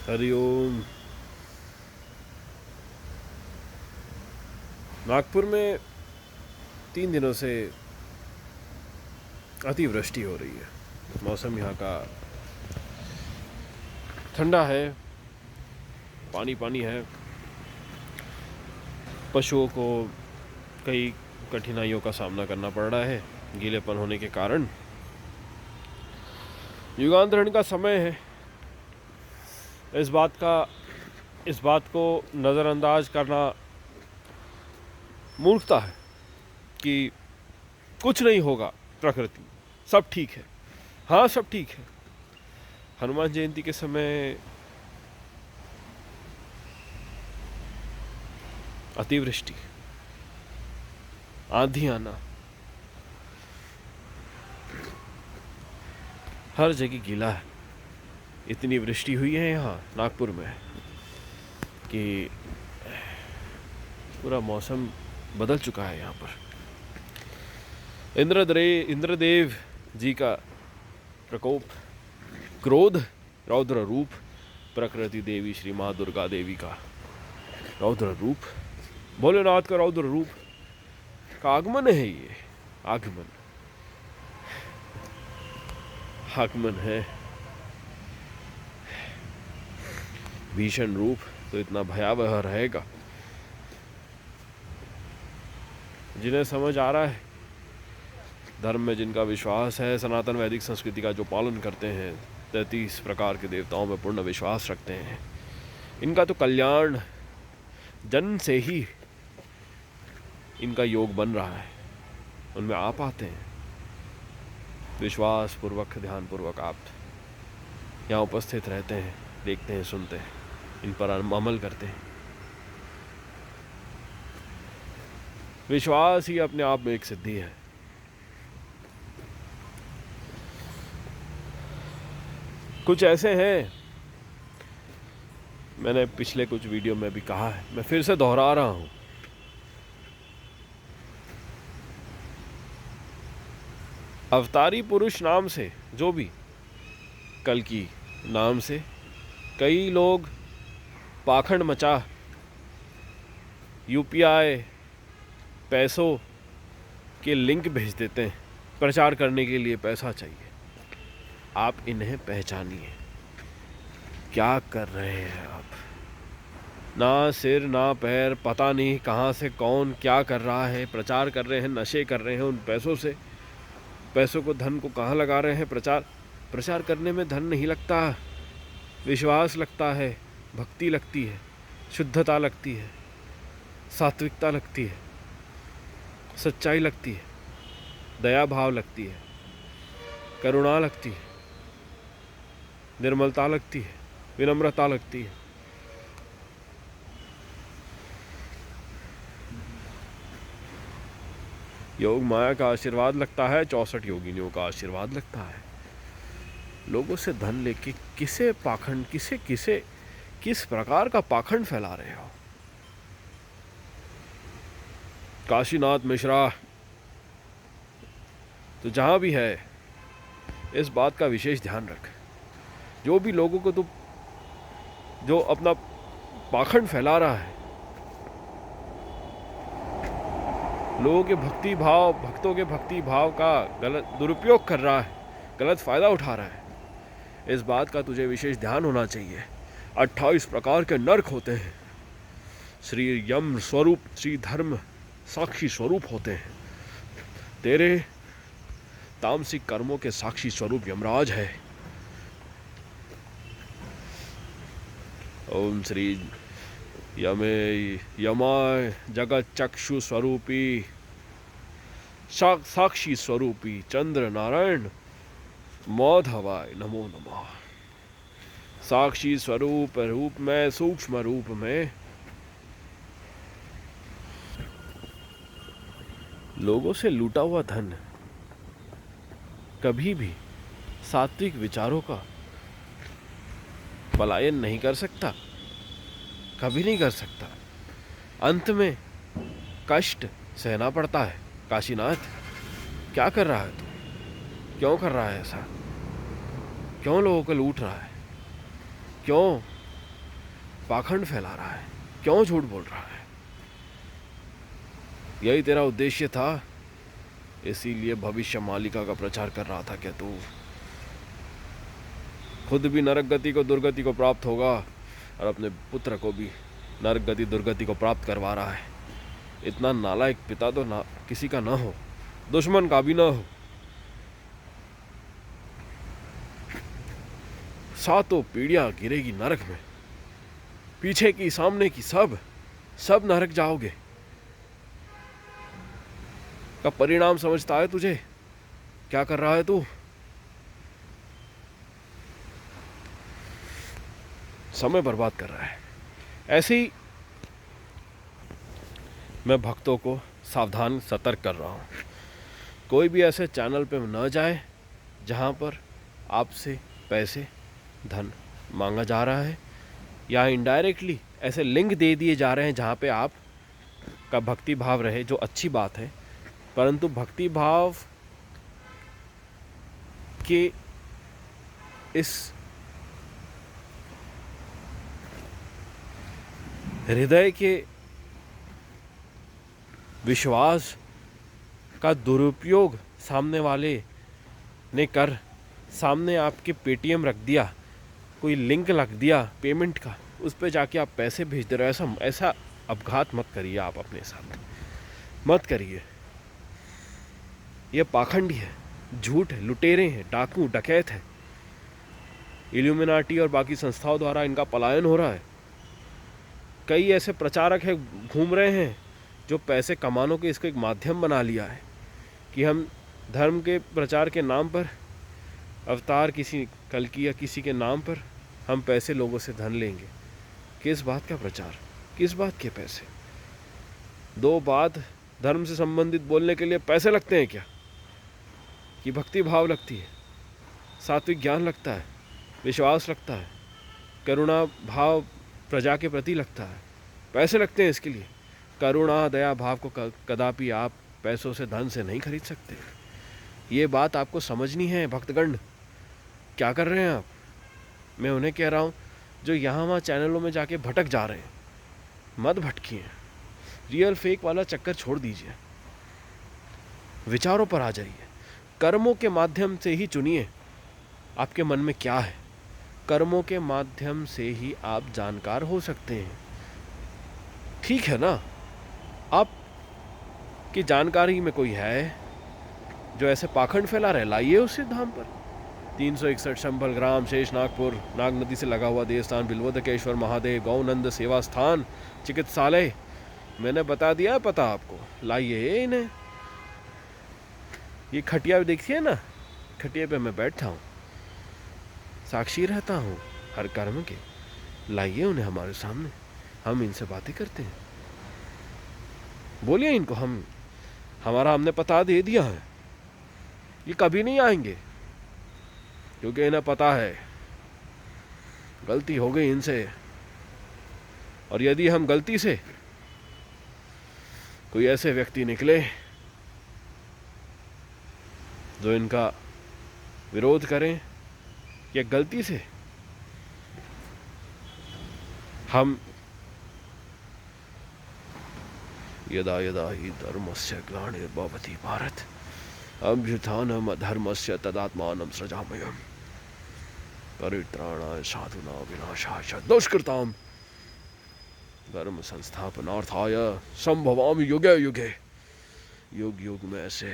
हरिओम। नागपुर में 3 दिनों से अतिवृष्टि हो रही है। मौसम यहाँ का ठंडा है, पानी पानी है। पशुओं को कई कठिनाइयों का सामना करना पड़ रहा है गीलेपन होने के कारण। युगांतरण का समय है। इस बात को नज़रअंदाज करना मूर्खता है कि कुछ नहीं होगा, प्रकृति सब ठीक है। हाँ, सब ठीक है। हनुमान जयंती के समय अतिवृष्टि, आंधी आना, हर जगह गीला है। इतनी वृष्टि हुई है यहाँ नागपुर में कि पूरा मौसम बदल चुका है। यहाँ पर इंद्रदेव जी का प्रकोप, क्रोध, रौद्र रूप, प्रकृति देवी श्री माँ दुर्गा देवी का रौद्र रूप, भोलेनाथ का रौद्र रूप का आगमन है। ये आगमन है। भीषण रूप तो इतना भयावह रहेगा। जिन्हें समझ आ रहा है, धर्म में जिनका विश्वास है, सनातन वैदिक संस्कृति का जो पालन करते हैं, 33 प्रकार के देवताओं में पूर्ण विश्वास रखते हैं, इनका तो कल्याण जन्म से ही इनका योग बन रहा है। उनमें आप आते हैं विश्वास पूर्वक, ध्यान पूर्वक। आप यहाँ उपस्थित रहते हैं, देखते हैं, सुनते हैं, इन पर अमल करते हैं। विश्वास ही अपने आप में एक सिद्धि है। कुछ ऐसे हैं, मैंने पिछले कुछ वीडियो में भी कहा है, मैं फिर से दोहरा रहा हूं। अवतारी पुरुष नाम से, जो भी कल्कि नाम से कई लोग पाखंड मचा यूपीआई पैसों के लिंक भेज देते हैं। प्रचार करने के लिए पैसा चाहिए। आप इन्हें पहचानिए, क्या कर रहे हैं आप। ना सिर ना पैर, पता नहीं कहाँ से कौन क्या कर रहा है। प्रचार कर रहे हैं, नशे कर रहे हैं उन पैसों से। पैसों को, धन को कहाँ लगा रहे हैं। प्रचार करने में धन नहीं लगता, विश्वास लगता है, भक्ति लगती है, शुद्धता लगती है, सात्विकता लगती है, सच्चाई लगती है, दया भाव लगती है, करुणा लगती है, निर्मलता लगती है, विनम्रता लगती है। योग माया का आशीर्वाद लगता है, 64 योगिनियों का आशीर्वाद लगता है। लोगों से धन लेके किस प्रकार का पाखंड फैला रहे हो। काशीनाथ मिश्रा तो जहां भी है, इस बात का विशेष ध्यान रख। जो भी लोगों को तो जो अपना पाखंड फैला रहा है, लोगों के भक्तों के भक्ति भाव का गलत दुरुपयोग कर रहा है, गलत फायदा उठा रहा है, इस बात का तुझे विशेष ध्यान होना चाहिए। 28 प्रकार के नरक होते हैं। श्री यम स्वरूप, श्री धर्म साक्षी स्वरूप होते हैं। तेरे तामसिक कर्मों के साक्षी स्वरूप यमराज है। ओम श्री यमाय जगत चक्षु स्वरूपी साक्षी स्वरूपी चंद्र नारायण मौधवाय नमो नमः। साक्षी स्वरूप रूप में, सूक्ष्म रूप में लोगों से लूटा हुआ धन कभी भी सात्विक विचारों का पलायन नहीं कर सकता, कभी नहीं कर सकता। अंत में कष्ट सहना पड़ता है। काशीनाथ, क्या कर रहा है तू? क्यों कर रहा है ऐसा? क्यों लोगों को लूट रहा है? क्यों पाखंड फैला रहा है, क्यों झूठ बोल रहा है? यही तेरा उद्देश्य था, इसीलिए भविष्य मालिका का प्रचार कर रहा था क्या तू? खुद भी नरक गति को दुर्गति को प्राप्त होगा और अपने पुत्र को भी नरक गति दुर्गति को प्राप्त करवा रहा है। इतना नालायक पिता तो ना किसी का ना हो, दुश्मन का भी ना हो। सातों पीढ़ियां गिरेगी नरक में, पीछे की सामने की सब नरक जाओगे। का परिणाम समझता है तुझे? क्या कर रहा है तू? समय बर्बाद कर रहा है। ऐसे ही मैं भक्तों को सावधान सतर्क कर रहा हूँ, कोई भी ऐसे चैनल पे न जाए जहाँ पर आपसे पैसे धन मांगा जा रहा है या इनडायरेक्टली ऐसे लिंक दे दिए जा रहे हैं जहाँ पे आप का भक्ति भाव रहे, जो अच्छी बात है, परंतु भक्ति भाव के इस हृदय के विश्वास का दुरुपयोग सामने वाले ने कर सामने आपके पेटीएम रख दिया, कोई लिंक लग दिया पेमेंट का, उस पर जाके आप पैसे भेज दे रहे हो। ऐसा अपघात मत करिए, आप अपने साथ मत करिए। यह पाखंडी है, झूठ है, लुटेरे हैं, डाकू डकैत है। इल्यूमिनाटी और बाकी संस्थाओं द्वारा इनका पलायन हो रहा है। कई ऐसे प्रचारक है घूम रहे हैं जो पैसे कमाने के इसको एक माध्यम बना लिया है कि हम धर्म के प्रचार के नाम पर, अवतार किसी कल्कि या किसी के नाम पर हम पैसे लोगों से धन लेंगे। किस बात का प्रचार, किस बात के पैसे? दो बात धर्म से संबंधित बोलने के लिए पैसे लगते हैं क्या? कि भक्ति भाव लगती है, सात्विक ज्ञान लगता है, विश्वास लगता है, करुणा भाव प्रजा के प्रति लगता है, पैसे लगते हैं इसके लिए। करुणा दया भाव को कदापि आप पैसों से धन से नहीं खरीद सकते। ये बात आपको समझनी है भक्तगण। क्या कर रहे हैं आप? मैं उन्हें कह रहा हूँ जो यहाँ वहाँ चैनलों में जाके भटक जा रहे हैं, मत भटकिए। रियल फेक वाला चक्कर छोड़ दीजिए, विचारों पर आ जाइए। कर्मों के माध्यम से ही चुनिए आपके मन में क्या है। कर्मों के माध्यम से ही आप जानकार हो सकते हैं, ठीक है ना? आप की जानकारी में कोई है जो ऐसे पाखंड फैला रहे, लाइए उसे धाम पर। 361 संभल ग्राम शेष नागपुर, नाग नदी से लगा हुआ देवस्थान बिल्वदकेश्वर महादेव गौनंद सेवा स्थान चिकित्सालय, मैंने बता दिया पता आपको। लाइए इन्हें। ये खटिया देखिए ना, खटिया पे मैं बैठा हूँ, साक्षी रहता हूँ हर कर्म के। लाइए उन्हें हमारे सामने, हम इनसे बातें करते हैं। बोलिए इनको, हमने पता दे दिया है, ये कभी नहीं आएंगे क्योंकि इन्हें पता है गलती हो गई इनसे। और यदि हम गलती से कोई ऐसे व्यक्ति निकले जो इनका विरोध करें या गलती से हम यदा यदा हि धर्मस्य ग्लानिर्भवति भारत अभ्युत्थानम् अधर्मस्य तदात्मानं सृजाम्यहम् परित्राणाय साधूनां विनाशाय च दुष्कृतां धर्म संस्थापनार्थाय संभवामि युगे युगे। युग युग में ऐसे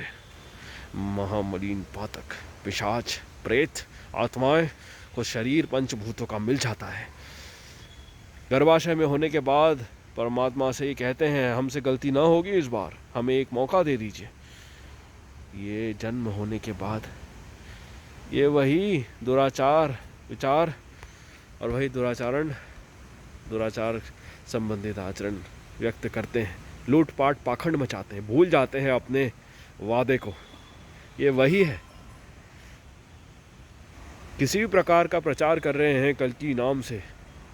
महामलिन पातक पिशाच प्रेत आत्माएं को शरीर पंचभूतों का मिल जाता है। गर्भाशय में होने के बाद परमात्मा से ही कहते हैं हमसे गलती ना होगी, इस बार हमें एक मौका दे दीजिए। ये जन्म होने के बाद ये वही दुराचार विचार और वही दुराचार संबंधित आचरण व्यक्त करते हैं, लूटपाट पाखंड मचाते हैं, भूल जाते हैं अपने वादे को। ये वही है, किसी भी प्रकार का प्रचार कर रहे हैं कल्कि नाम से,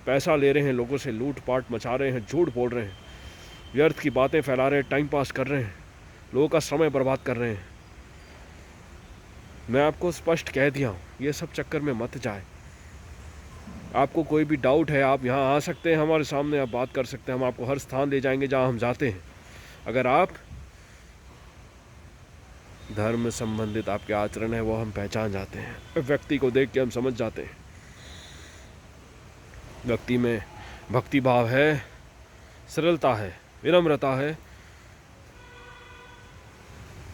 पैसा ले रहे हैं लोगों से, लूटपाट मचा रहे हैं, झूठ बोल रहे हैं, व्यर्थ की बातें फैला रहे हैं, टाइम पास कर रहे हैं, लोगों का समय बर्बाद कर रहे हैं। मैं आपको स्पष्ट कह दिया हूँ, ये सब चक्कर में मत जाए। आपको कोई भी डाउट है, आप यहाँ आ सकते हैं हमारे सामने, आप बात कर सकते हैं। हम आपको हर स्थान ले जाएंगे जहाँ हम जाते हैं। अगर आप धर्म संबंधित आपके आचरण है वो हम पहचान जाते हैं, व्यक्ति को देख के हम समझ जाते हैं। व्यक्ति में भक्ति भाव है, सरलता है, विनम्रता है।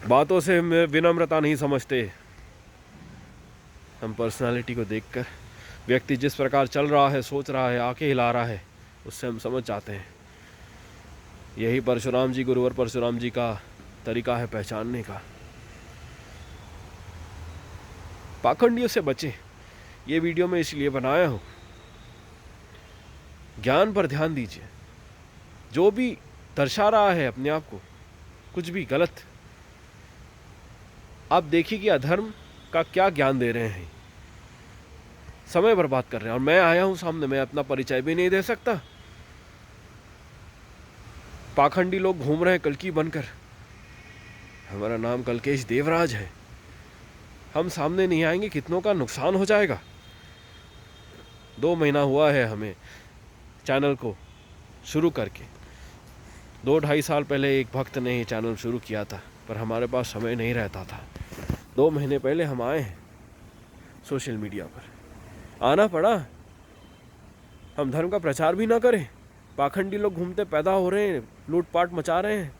बातों से विनम्रता नहीं समझते हम, पर्सनालिटी को देखकर व्यक्ति जिस प्रकार चल रहा है, सोच रहा है, आंखें हिला रहा है, उससे हम समझ जाते हैं। यही परशुराम जी, गुरुवर परशुराम जी का तरीका है पहचानने का। पाखंडियों से बचें, ये वीडियो मैं इसलिए बनाया हूँ। ज्ञान पर ध्यान दीजिए। जो भी दर्शा रहा है अपने आप को कुछ भी गलत, आप देखिए कि अधर्म का क्या ज्ञान दे रहे हैं। समय बर्बाद कर रहे हैं। और मैं आया हूं सामने, मैं अपना परिचय भी नहीं दे सकता। पाखंडी लोग घूम रहे हैं कल्कि बनकर। हमारा नाम कल्केश देवराज है। हम सामने नहीं आएंगे, कितनों का नुकसान हो जाएगा। 2 महीना हुआ है हमें चैनल को शुरू करके। 2-2.5 साल पहले एक भक्त ने ये चैनल शुरू किया था, पर हमारे पास समय नहीं रहता था। 2 महीने पहले हम आए हैं सोशल मीडिया पर, आना पड़ा। हम धर्म का प्रचार भी ना करें, पाखंडी लोग घूमते पैदा हो रहे हैं, लूटपाट मचा रहे हैं,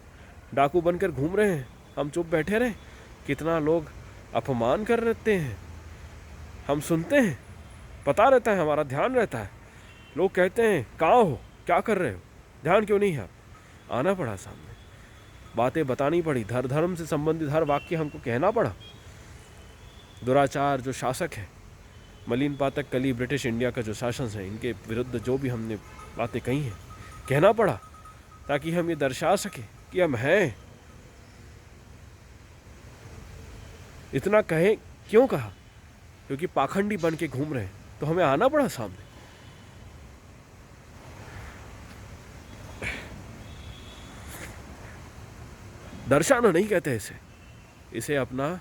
डाकू बनकर घूम रहे हैं, हम चुप बैठे रहे। कितना लोग अपमान कर रहते हैं, हम सुनते हैं, पता रहता है, हमारा ध्यान रहता है। लोग कहते हैं कहाँ हो, क्या कर रहे हो, ध्यान क्यों नहीं है। आना पड़ा सामने, बातें बतानी पड़ी, धर्म से संबंधित हर वाक्य हमको कहना पड़ा। दुराचार जो शासक है, मलिन पातक कली ब्रिटिश इंडिया का जो शासन है, इनके विरुद्ध जो भी हमने बातें कही हैं कहना पड़ा, ताकि हम ये दर्शा सके कि हम हैं। इतना कहें क्यों कहा, क्योंकि पाखंडी बन के घूम रहे हैं, तो हमें आना पड़ा सामने। दर्शाना नहीं कहते इसे अपना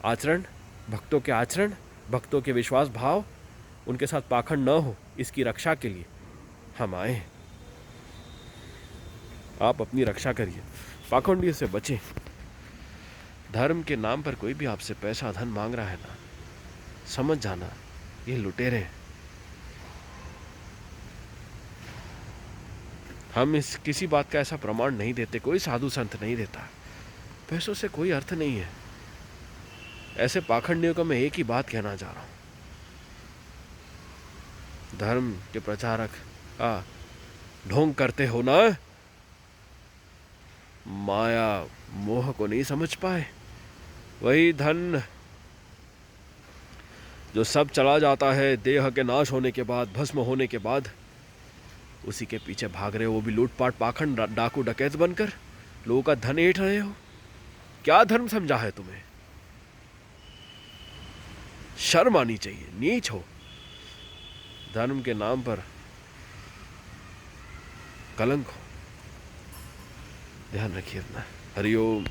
आचरण, भक्तों के आचरण, भक्तों के विश्वास भाव, उनके साथ पाखंड न हो, इसकी रक्षा के लिए हम आए हैं। आप अपनी रक्षा करिए, पाखंडियों से बचें। धर्म के नाम पर कोई भी आपसे पैसा धन मांग रहा है ना, समझ जाना ये लुटेरे हैं। हम इस किसी बात का ऐसा प्रमाण नहीं देते, कोई साधु संत नहीं देता। पैसों से कोई अर्थ नहीं है। ऐसे पाखंडियों को मैं एक ही बात कहना चाह रहा हूं, धर्म के प्रचारक का ढोंग करते हो ना, माया मोह को नहीं समझ पाए। वही धन जो सब चला जाता है देह के नाश होने के बाद, भस्म होने के बाद, उसी के पीछे भाग रहे हो, वो भी लूटपाट, पाखंड, डाकू डकैत बनकर लोगों का धन ऐंठ रहे हो। क्या धर्म समझा है तुम्हें? शर्म आनी चाहिए, नीच हो। धर्म के नाम पर कलंक हो। ध्यान रखिए अपना। हरिओम।